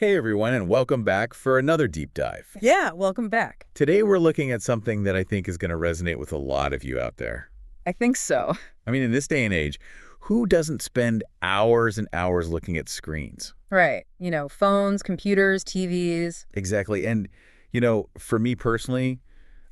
Hey everyone, and welcome back for another deep dive. Yeah, welcome back. Today we're looking at something that I think is going to resonate with a lot of you out there. I think so. I mean, in this day and age, who doesn't spend hours and hours looking at screens? Right. Phones, computers, TVs. Exactly. And, for me personally,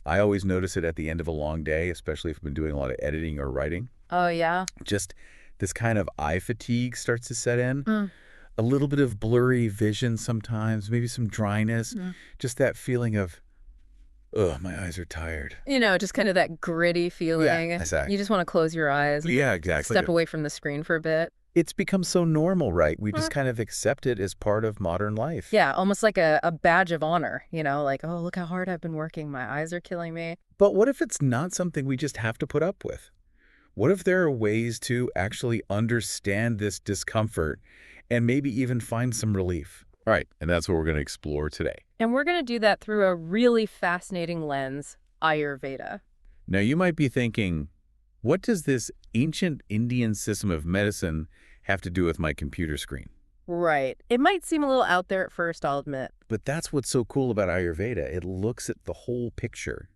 I always notice it at the end of a long day, especially if I've been doing a lot of editing or writing. Oh, yeah? Just this kind of eye fatigue starts to set in. Mm. A little bit of blurry vision sometimes, maybe some dryness, just that feeling of, ugh, my eyes are tired. Just kind of that gritty feeling. Yeah, exactly. You just want to close your eyes. Yeah, exactly. Step away from the screen for a bit. It's become so normal, right? We just kind of accept it as part of modern life. Yeah, almost like a badge of honor, like, oh, look how hard I've been working. My eyes are killing me. But what if it's not something we just have to put up with? What if there are ways to actually understand this discomfort and maybe even find some relief? All right, and that's what we're going to explore today. And we're going to do that through a really fascinating lens, Ayurveda. Now, you might be thinking, what does this ancient Indian system of medicine have to do with my computer screen? Right. It might seem a little out there at first, I'll admit. But that's what's so cool about Ayurveda. It looks at the whole picture,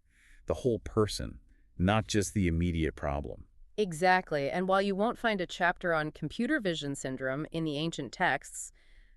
the whole person, not just the immediate problem. Exactly. And while you won't find a chapter on computer vision syndrome in the ancient texts,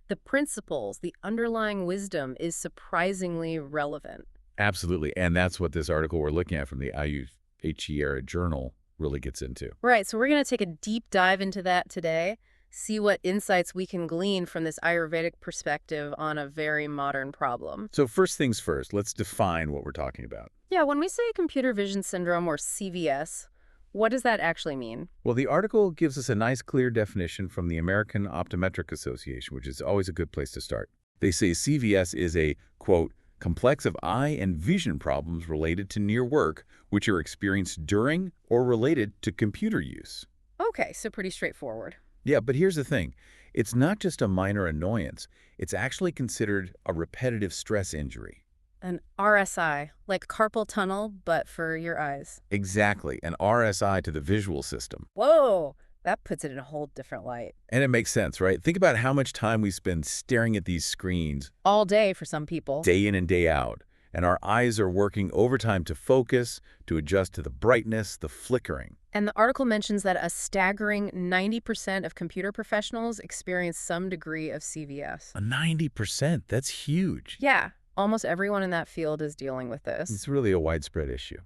the principles, the underlying wisdom is surprisingly relevant. Absolutely. And that's what this article we're looking at from the AYUSHDHARA journal really gets into. Right. So we're going to take a deep dive into that today, see what insights we can glean from this Ayurvedic perspective on a very modern problem. So first things first, let's define what we're talking about. Yeah, when we say computer vision syndrome or CVS, what does that actually mean? Well, the article gives us a nice, clear definition from the American Optometric Association, which is always a good place to start. They say CVS is a, quote, complex of eye and vision problems related to near work, which are experienced during or related to computer use. Okay, so pretty straightforward. Yeah, but here's the thing. It's not just a minor annoyance. It's actually considered a repetitive stress injury. An RSI, like carpal tunnel, but for your eyes. Exactly, an RSI to the visual system. Whoa, that puts it in a whole different light. And it makes sense, right? Think about how much time we spend staring at these screens. All day for some people. Day in and day out. And our eyes are working overtime to focus, to adjust to the brightness, the flickering. And the article mentions that a staggering 90% of computer professionals experience some degree of CVS. 90%? That's huge. Yeah. Almost everyone in that field is dealing with this. It's really a widespread issue.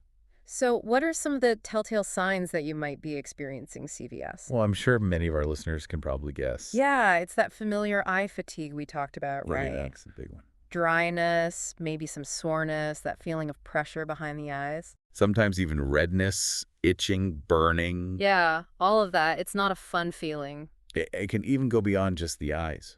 So what are some of the telltale signs that you might be experiencing CVS? Well, I'm sure many of our listeners can probably guess. Yeah, it's that familiar eye fatigue we talked about, right? Yeah, that's a big one. Dryness, maybe some soreness, that feeling of pressure behind the eyes. Sometimes even redness, itching, burning. Yeah, all of that. It's not a fun feeling. It can even go beyond just the eyes.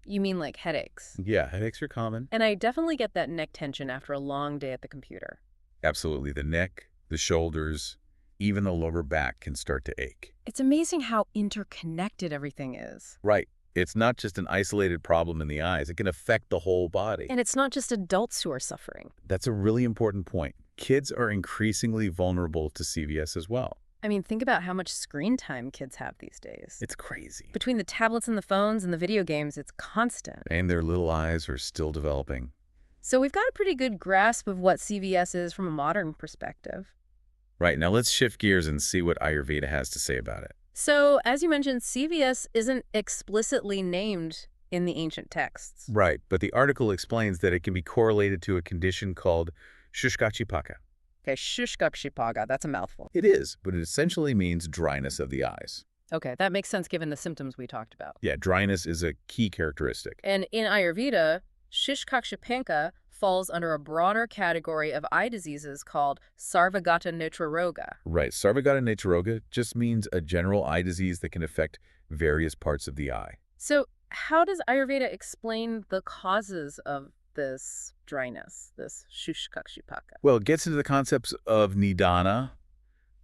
You mean like headaches? Yeah, headaches are common. And I definitely get that neck tension after a long day at the computer. Absolutely. The neck, the shoulders, even the lower back can start to ache. It's amazing how interconnected everything is. Right. It's not just an isolated problem in the eyes. It can affect the whole body. And it's not just adults who are suffering. That's a really important point. Kids are increasingly vulnerable to CVS as well. I mean, think about how much screen time kids have these days. It's crazy. Between the tablets and the phones and the video games, it's constant. And their little eyes are still developing. So we've got a pretty good grasp of what CVS is from a modern perspective. Right, now let's shift gears and see what Ayurveda has to say about it. So, as you mentioned, CVS isn't explicitly named in the ancient texts. Right, but the article explains that it can be correlated to a condition called Shushkakshipaka. Okay, Shushkakshipaka, that's a mouthful. It is, but it essentially means dryness of the eyes. Okay, that makes sense given the symptoms we talked about. Yeah, dryness is a key characteristic. And in Ayurveda, Shushkakshipaka falls under a broader category of eye diseases called Sarvagata Netraroga. Right, Sarvagata Netraroga just means a general eye disease that can affect various parts of the eye. So how does Ayurveda explain the causes of this dryness, this Shushkakshipaka? Well, it gets into the concepts of nidana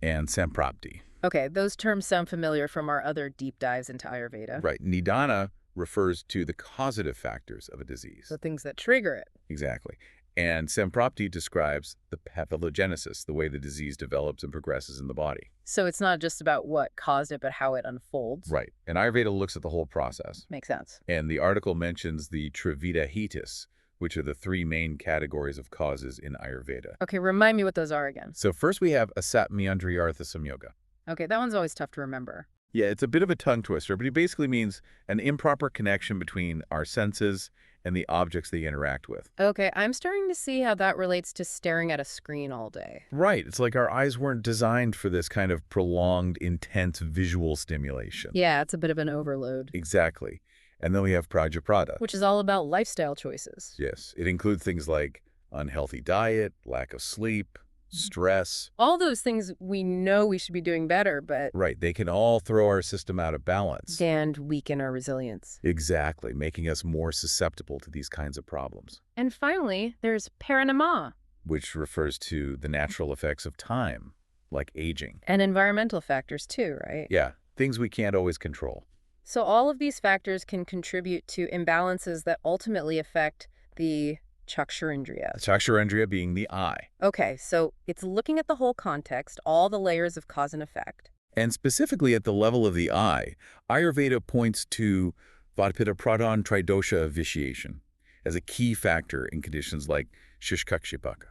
and samprapti. Okay, those terms sound familiar from our other deep dives into Ayurveda. Right, nidana refers to the causative factors of a disease. The things that trigger it. Exactly. And Samprapti describes the pathogenesis, the way the disease develops and progresses in the body. So it's not just about what caused it, but how it unfolds. Right. And Ayurveda looks at the whole process. Makes sense. And the article mentions the Trivida hitis, which are the three main categories of causes in Ayurveda. Okay, remind me what those are again. So first we have asatmyandriyartha samyoga. Okay, that one's always tough to remember. Yeah, it's a bit of a tongue twister, but it basically means an improper connection between our senses and the objects they interact with. Okay, I'm starting to see how that relates to staring at a screen all day. Right. It's like our eyes weren't designed for this kind of prolonged, intense visual stimulation. Yeah, it's a bit of an overload. Exactly. And then we have prajaprada. Which is all about lifestyle choices. Yes. It includes things like unhealthy diet, lack of sleep, stress. All those things we know we should be doing better, but... Right. They can all throw our system out of balance. And weaken our resilience. Exactly. Making us more susceptible to these kinds of problems. And finally, there's paranama. Which refers to the natural effects of time, like aging. And environmental factors too, right? Yeah. Things we can't always control. So all of these factors can contribute to imbalances that ultimately affect the Chakshurindriya. Chakshurindriya being the eye. Okay, so it's looking at the whole context, all the layers of cause and effect. And specifically at the level of the eye, Ayurveda points to Vata Pradhan Tridosha vitiation as a key factor in conditions like Shushkakshipaka.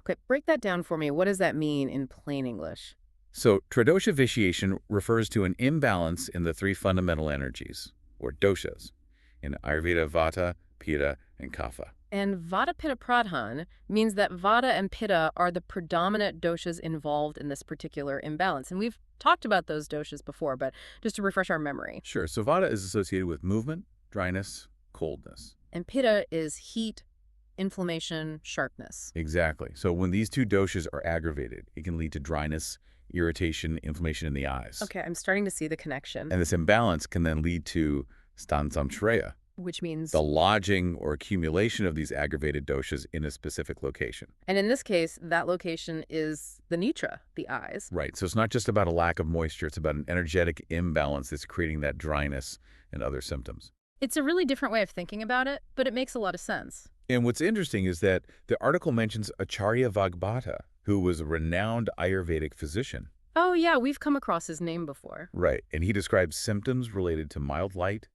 Okay, break that down for me. What does that mean in plain English? So Tridosha vitiation refers to an imbalance in the three fundamental energies, or doshas, in Ayurveda Vata, Pitta, and Kapha. And Vata Pitta Pradhan means that Vata and Pitta are the predominant doshas involved in this particular imbalance. And we've talked about those doshas before, but just to refresh our memory. Sure. So Vata is associated with movement, dryness, coldness. And Pitta is heat, inflammation, sharpness. Exactly. So when these two doshas are aggravated, it can lead to dryness, irritation, inflammation in the eyes. Okay, I'm starting to see the connection. And this imbalance can then lead to stansamshraya, which means... the lodging or accumulation of these aggravated doshas in a specific location. And in this case, that location is the nitra, the eyes. Right. So it's not just about a lack of moisture. It's about an energetic imbalance that's creating that dryness and other symptoms. It's a really different way of thinking about it, but it makes a lot of sense. And what's interesting is that the article mentions Acharya Vagbhata, who was a renowned Ayurvedic physician. Oh, yeah, we've come across his name before. Right. And he describes symptoms related to mild light,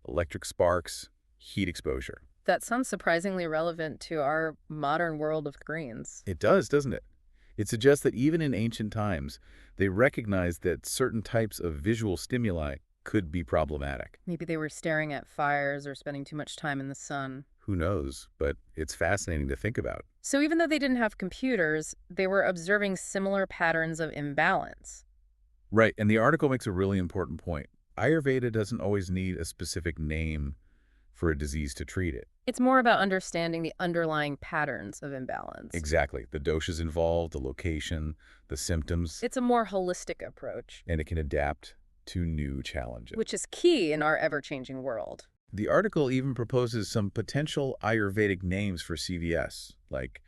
electric sparks, heat exposure. That sounds surprisingly relevant to our modern world of greens. It does, doesn't it? It suggests that even in ancient times, they recognized that certain types of visual stimuli could be problematic. Maybe they were staring at fires or spending too much time in the sun. Who knows? But it's fascinating to think about. So even though they didn't have computers, they were observing similar patterns of imbalance. Right. And the article makes a really important point. Ayurveda doesn't always need a specific name for a disease to treat it. It's more about understanding the underlying patterns of imbalance. Exactly. The doshas involved, the location, the symptoms. It's a more holistic approach. And it can adapt to new challenges. Which is key in our ever-changing world. The article even proposes some potential Ayurvedic names for CVS, like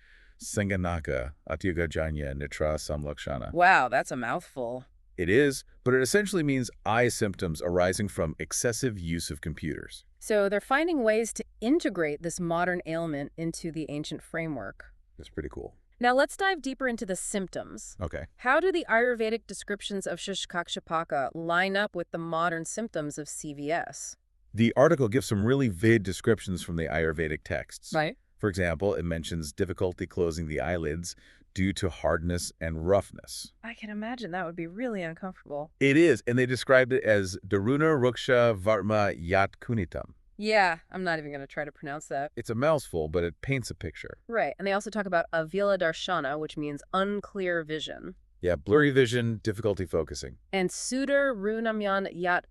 Sanganaka, Atyugajanya, Nitra Samlakshana. Wow, that's a mouthful. It is, but it essentially means eye symptoms arising from excessive use of computers. So they're finding ways to integrate this modern ailment into the ancient framework. That's pretty cool. Now let's dive deeper into the symptoms. Okay. How do the Ayurvedic descriptions of Shushkakshipaka line up with the modern symptoms of CVS? The article gives some really vivid descriptions from the Ayurvedic texts. Right. For example, it mentions difficulty closing the eyelids due to hardness and roughness. I can imagine that would be really uncomfortable. It is, and they described it as Daruna Ruksha Varma Yat Kunitam. Yeah, I'm not even going to try to pronounce that. It's a mouthful, but it paints a picture. Right, and they also talk about avila darshana, which means unclear vision. Yeah, blurry vision, difficulty focusing. And sudar runamyan yat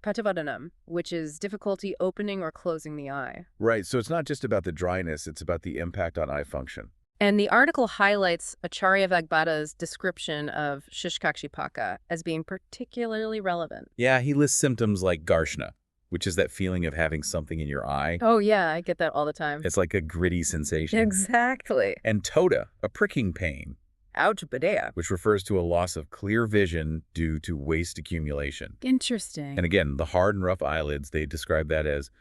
prativadanam, which is difficulty opening or closing the eye. Right, so it's not just about the dryness, it's about the impact on eye function. And the article highlights Acharya Vagbhata's description of Shushkakshipaka as being particularly relevant. Yeah, he lists symptoms like garshna, which is that feeling of having something in your eye. Oh, yeah, I get that all the time. It's like a gritty sensation. Exactly. And toda, a pricking pain. Ouch, badea. Which refers to a loss of clear vision due to waste accumulation. Interesting. And again, the hard and rough eyelids, they describe that as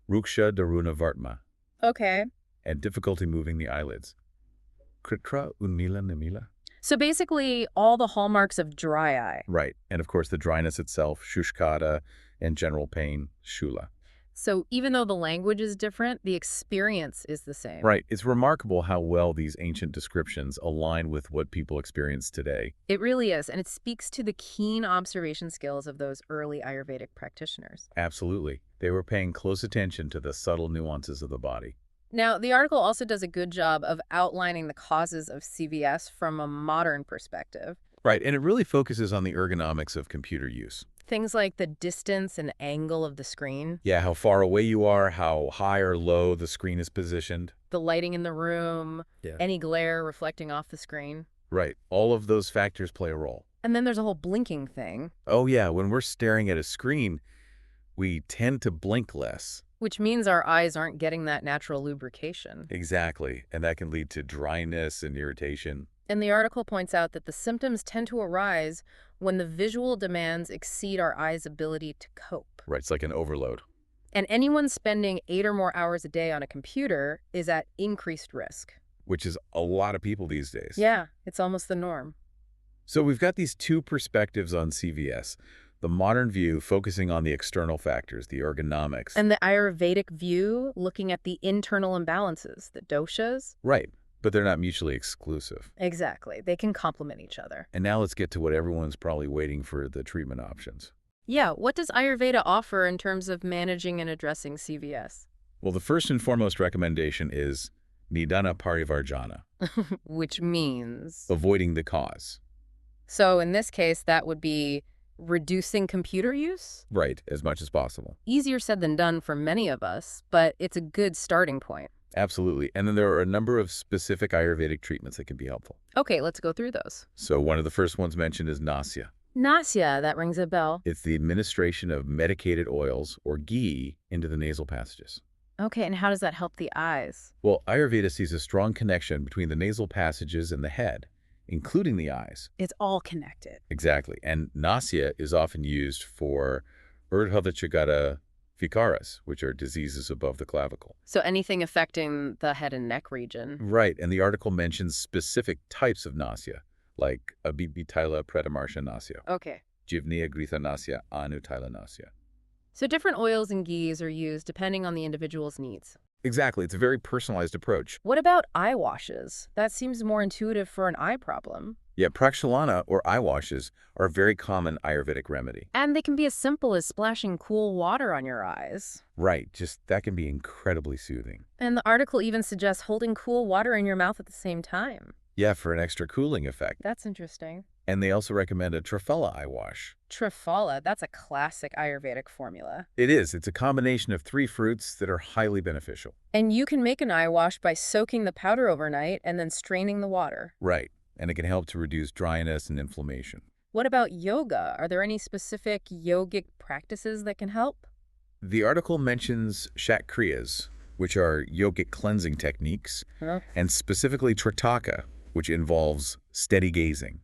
ruksha daruna vartma. Okay. and difficulty moving the eyelids. Kritra unmila nimila. So basically, all the hallmarks of dry eye. Right. And of course, the dryness itself, shushkata, and general pain, shula. So even though the language is different, the experience is the same. Right. It's remarkable how well these ancient descriptions align with what people experience today. It really is, and it speaks to the keen observation skills of those early Ayurvedic practitioners. Absolutely. They were paying close attention to the subtle nuances of the body. Now, the article also does a good job of outlining the causes of CVS from a modern perspective. Right. And it really focuses on the ergonomics of computer use. Things like the distance and angle of the screen, Yeah, how far away you are, how high or low the screen is positioned. the lighting in the room, Yeah. any glare reflecting off the screen. Right. All of those factors play a role. And then there's a whole blinking thing, Oh, yeah. When we're staring at a screen, we tend to blink less. which means our eyes aren't getting that natural lubrication. Exactly. And that can lead to dryness and irritation. And the article points out that the symptoms tend to arise when the visual demands exceed our eyes' ability to cope. Right. It's like an overload. And anyone spending 8 or more hours a day on a computer is at increased risk. Which is a lot of people these days. Yeah, it's almost the norm. So we've got these two perspectives on CVS. The modern view focusing on the external factors, the ergonomics. And the Ayurvedic view looking at the internal imbalances, the doshas. Right. But they're not mutually exclusive. Exactly. They can complement each other. And now let's get to what everyone's probably waiting for, the treatment options. Yeah, what does Ayurveda offer in terms of managing and addressing CVS? Well, the first and foremost recommendation is nidana parivarjana, Which means... avoiding the cause. So in this case, that would be reducing computer use? Right, as much as possible. Easier said than done for many of us, but it's a good starting point. Absolutely. And then there are a number of specific Ayurvedic treatments that can be helpful. Okay, let's go through those. So one of the first ones mentioned is Nasya. Nasya, that rings a bell. It's the administration of medicated oils, or ghee, into the nasal passages. Okay, and how does that help the eyes? Well, Ayurveda sees a strong connection between the nasal passages and the head, including the eyes. It's all connected. Exactly. And Nasya is often used for urdhva vikaras, which are diseases above the clavicle. So anything affecting the head and neck region. Right. And the article mentions specific types of Nasya, like abibitila pretamartia Nasya, Okay. Jivniya Gritha Nasya, Anutila Nasya. So different oils and ghees are used depending on the individual's needs. Exactly. It's a very personalized approach. What about eye washes? That seems more intuitive for an eye problem. Yeah, prakshalana, or eye washes, are a very common Ayurvedic remedy. And they can be as simple as splashing cool water on your eyes. Right. Just that can be incredibly soothing. And the article even suggests holding cool water in your mouth at the same time. Yeah, for an extra cooling effect. That's interesting. And they also recommend a Triphala eye wash. Triphala, that's a classic Ayurvedic formula. It is. It's a combination of 3 fruits that are highly beneficial. And you can make an eye wash by soaking the powder overnight and then straining the water. Right. And it can help to reduce dryness and inflammation. What about yoga? Are there any specific yogic practices that can help? The article mentions Shatkriyas, which are yogic cleansing techniques, and specifically Tritaka, which involves steady gazing.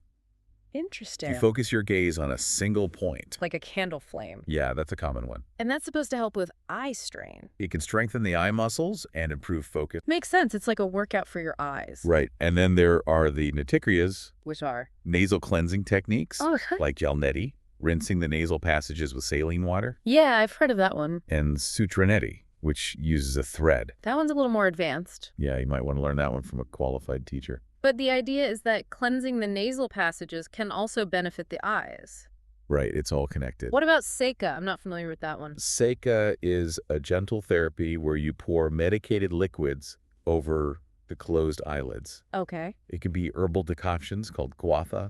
Interesting. You focus your gaze on a single point. Like a candle flame. Yeah, that's a common one. And that's supposed to help with eye strain. It can strengthen the eye muscles and improve focus. Makes sense. It's like a workout for your eyes. Right. And then there are the Natikriyas, Which are? nasal cleansing techniques, Oh, like Jalneti, rinsing the nasal passages with saline water, yeah, I've heard of that one. and Sutraneti, which uses a thread. That one's a little more advanced. Yeah, you might want to learn that one from a qualified teacher. But the idea is that cleansing the nasal passages can also benefit the eyes. Right, it's all connected. What about Seika? I'm not familiar with that one. Seika is a gentle therapy where you pour medicated liquids over the closed eyelids. Okay. It can be herbal decoctions called gwatha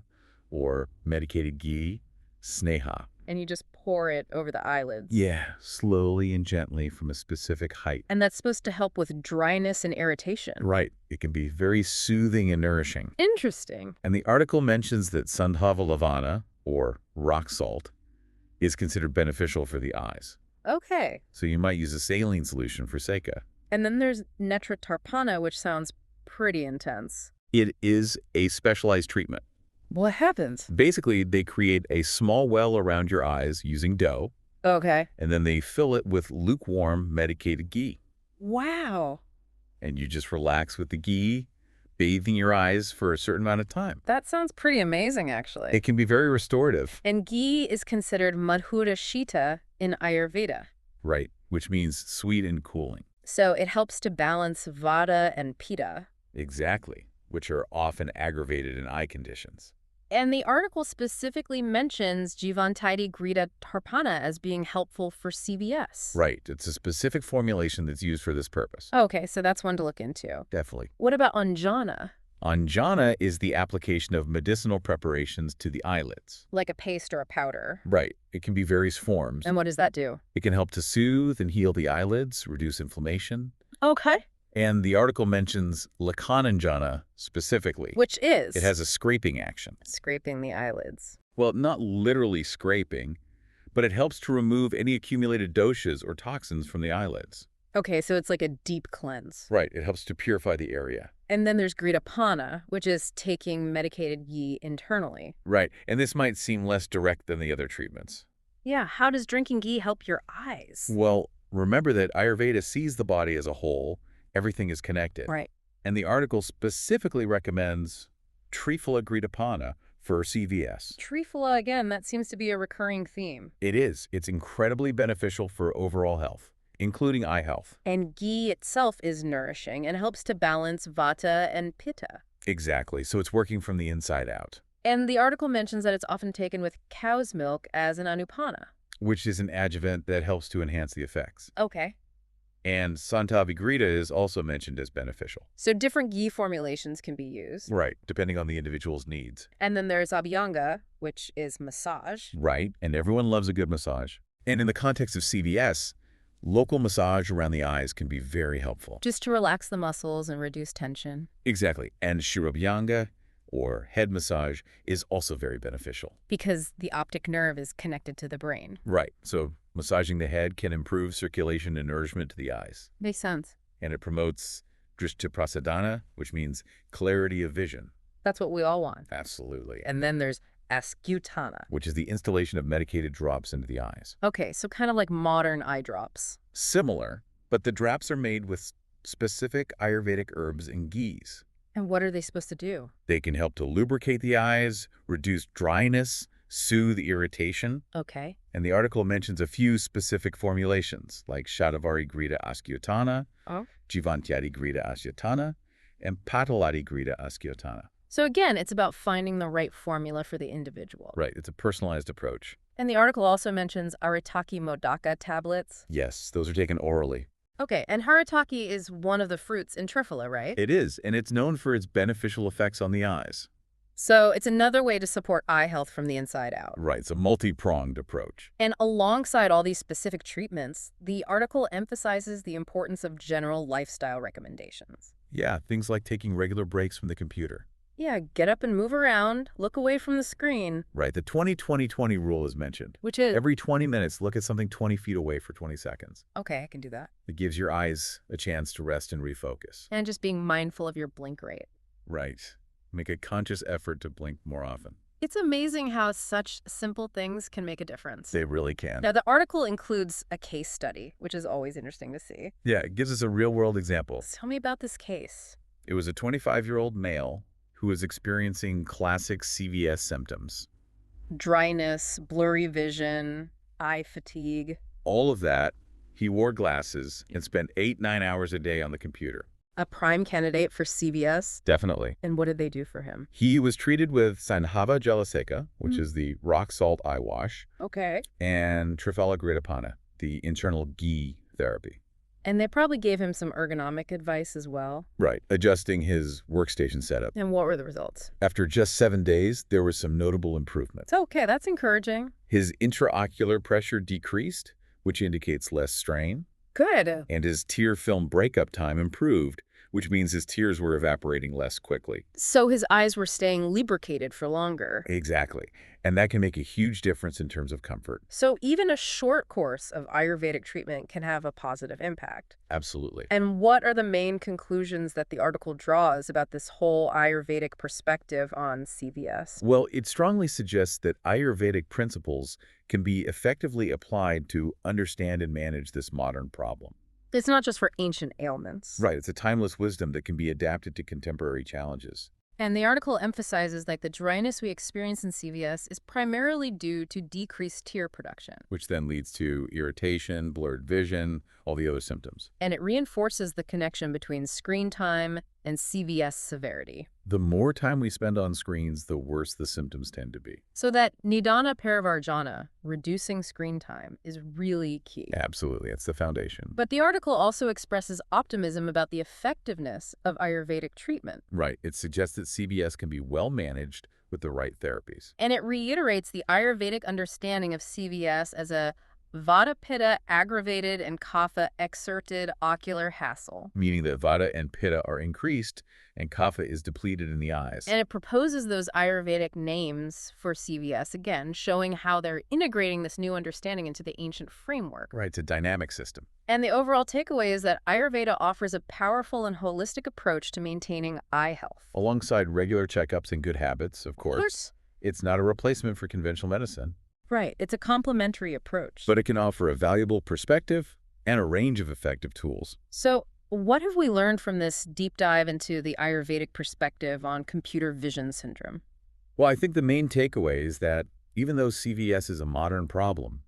or medicated ghee, sneha. And you just pour it over the eyelids. Yeah, slowly and gently from a specific height. And that's supposed to help with dryness and irritation. Right. It can be very soothing and nourishing. Interesting. And the article mentions that Sandhava lavana, or rock salt, is considered beneficial for the eyes. Okay. So you might use a saline solution for Seika. And then there's Netratarpana, which sounds pretty intense. It is a specialized treatment. What happens? Basically, they create a small well around your eyes using dough, Okay. and then they fill it with lukewarm medicated ghee. Wow. And you just relax with the ghee, bathing your eyes for a certain amount of time. That sounds pretty amazing, actually. It can be very restorative. And ghee is considered madhura shita in Ayurveda. Right, which means sweet and cooling. So it helps to balance vata and pitta. Exactly, which are often aggravated in eye conditions. And the article specifically mentions Jivantiti Grita Tarpana as being helpful for CVS. Right, it's a specific formulation that's used for this purpose. Okay, so that's one to look into. Definitely. What about Anjana? Anjana is the application of medicinal preparations to the eyelids. Like a paste or a powder. Right, it can be various forms. And what does that do? It can help to soothe and heal the eyelids, reduce inflammation. Okay. And the article mentions Lakananjana specifically. Which is? It has a scraping action. Scraping the eyelids. Well, not literally scraping, but it helps to remove any accumulated doshas or toxins from the eyelids. Okay, so it's like a deep cleanse. Right, it helps to purify the area. And then there's Gridapana, which is taking medicated ghee internally. Right, and this might seem less direct than the other treatments. Yeah, how does drinking ghee help your eyes? Well, remember that Ayurveda sees the body as a whole. Everything is connected. Right. And the article specifically recommends Triphala Gridapana for CVS. Triphala, again, that seems to be a recurring theme. It is. It's incredibly beneficial for overall health, including eye health. And ghee itself is nourishing and helps to balance vata and pitta. Exactly. So it's working from the inside out. And the article mentions that it's often taken with cow's milk as an anupana. Which is an adjuvant that helps to enhance the effects. Okay. And Santavigrita is also mentioned as beneficial. So different ghee formulations can be used. Right, depending on the individual's needs. And then there's Abhyanga, which is massage. Right, and everyone loves a good massage. And in the context of CVS, local massage around the eyes can be very helpful. Just to relax the muscles and reduce tension. Exactly, and Shirabhyanga, or head massage, is also very beneficial. Because the optic nerve is connected to the brain. Right, so massaging the head can improve circulation and nourishment to the eyes. Makes sense. And it promotes drishtiprasadana, which means clarity of vision. That's what we all want. Absolutely. And then there's Ascutana. Which is the installation of medicated drops into the eyes. Okay, so kind of like modern eye drops. Similar, but the drops are made with specific Ayurvedic herbs and ghees. And what are they supposed to do? They can help to lubricate the eyes, reduce dryness, soothe irritation. Okay. And the article mentions a few specific formulations, like Shatavari Grita Askyotana, Jivantyadi Grita Asyatana, and Pataladi Grita Askyotana. So again, it's about finding the right formula for the individual. Right, it's a personalized approach. And the article also mentions Aritaki Modaka tablets. Yes, those are taken orally. Okay, and Haritaki is one of the fruits in Triphala, right? It is, and it's known for its beneficial effects on the eyes. So it's another way to support eye health from the inside out. Right, it's a multi-pronged approach. And alongside all these specific treatments, the article emphasizes the importance of general lifestyle recommendations. Yeah, things like taking regular breaks from the computer. Yeah, get up and move around, look away from the screen. Right, the 20-20-20 rule is mentioned. Which is? Every 20 minutes, look at something 20 feet away for 20 seconds. Okay, I can do that. It gives your eyes a chance to rest and refocus. And just being mindful of your blink rate. Right. Make a conscious effort to blink more often. It's amazing how such simple things can make a difference. They really can. Now, the article includes a case study, which is always interesting to see. Yeah, it gives us a real-world example. Tell me about this case. It was a 25-year-old male who was experiencing classic CVS symptoms. Dryness, blurry vision, eye fatigue. All of that, he wore glasses and spent 8-9 hours a day on the computer. A prime candidate for CVS? Definitely. And what did they do for him? He was treated with Sanhava Jalaseka, which is the rock salt eye wash, Okay. and Triphala Gridapana, the internal ghee therapy. And they probably gave him some ergonomic advice as well. Right, adjusting his workstation setup. And what were the results? After just 7 days, there was some notable improvement. It's okay, that's encouraging. His intraocular pressure decreased, which indicates less strain, Good. and his tear film breakup time improved, which means his tears were evaporating less quickly. So his eyes were staying lubricated for longer. Exactly. And that can make a huge difference in terms of comfort. So even a short course of Ayurvedic treatment can have a positive impact. Absolutely. And what are the main conclusions that the article draws about this whole Ayurvedic perspective on CVS? Well, it strongly suggests that Ayurvedic principles can be effectively applied to understand and manage this modern problem. It's not just for ancient ailments. Right, it's a timeless wisdom that can be adapted to contemporary challenges. And the article emphasizes that the dryness we experience in CVS is primarily due to decreased tear production. Which then leads to irritation, blurred vision, all the other symptoms. And it reinforces the connection between screen time and CVS severity. The more time we spend on screens, the worse the symptoms tend to be. So that Nidana Parivarjana, reducing screen time, is really key. Absolutely, it's the foundation. But the article also expresses optimism about the effectiveness of Ayurvedic treatment. Right, it suggests that CVS can be well managed with the right therapies. And it reiterates the Ayurvedic understanding of CVS as a Vata Pitta aggravated and Kapha exerted ocular hassle. Meaning that Vata and Pitta are increased and Kapha is depleted in the eyes. And it proposes those Ayurvedic names for CVS, again, showing how they're integrating this new understanding into the ancient framework. Right, it's a dynamic system. And the overall takeaway is that Ayurveda offers a powerful and holistic approach to maintaining eye health. Alongside regular checkups and good habits, of course, it's not a replacement for conventional medicine. Right, it's a complementary approach. But it can offer a valuable perspective and a range of effective tools. So, what have we learned from this deep dive into the Ayurvedic perspective on computer vision syndrome? Well, I think the main takeaway is that even though CVS is a modern problem,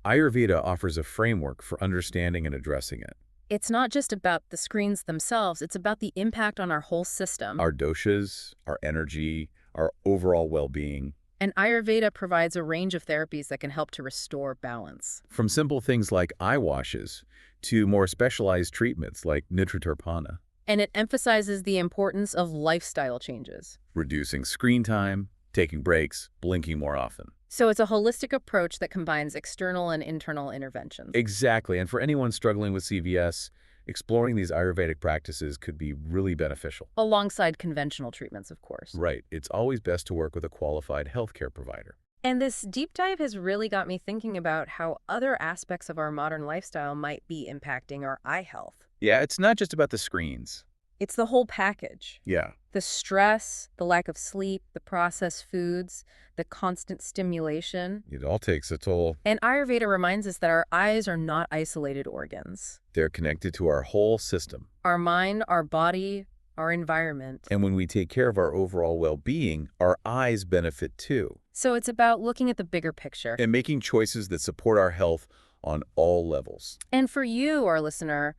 Ayurveda offers a framework for understanding and addressing it. It's not just about the screens themselves, it's about the impact on our whole system. Our doshas, our energy, our overall well-being. And Ayurveda provides a range of therapies that can help to restore balance. From simple things like eye washes to more specialized treatments like nitrotarpana. And it emphasizes the importance of lifestyle changes. Reducing screen time, taking breaks, blinking more often. So it's a holistic approach that combines external and internal interventions. Exactly, and for anyone struggling with CVS, exploring these Ayurvedic practices could be really beneficial. Alongside conventional treatments, of course. Right, it's always best to work with a qualified healthcare provider. And this deep dive has really got me thinking about how other aspects of our modern lifestyle might be impacting our eye health. Yeah, it's not just about the screens. It's the whole package. Yeah. The stress, the lack of sleep, the processed foods, the constant stimulation. It all takes a toll. And Ayurveda reminds us that our eyes are not isolated organs. They're connected to our whole system. Our mind, our body, our environment. And when we take care of our overall well-being, our eyes benefit too. So it's about looking at the bigger picture. And making choices that support our health on all levels. And for you, our listener,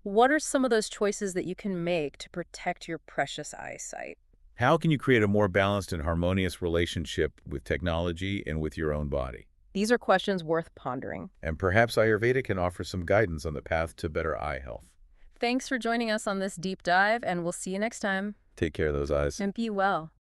what are some of those choices that you can make to protect your precious eyesight? How can you create a more balanced and harmonious relationship with technology and with your own body? These are questions worth pondering. And perhaps Ayurveda can offer some guidance on the path to better eye health. Thanks for joining us on this deep dive, and we'll see you next time. Take care of those eyes. And be well.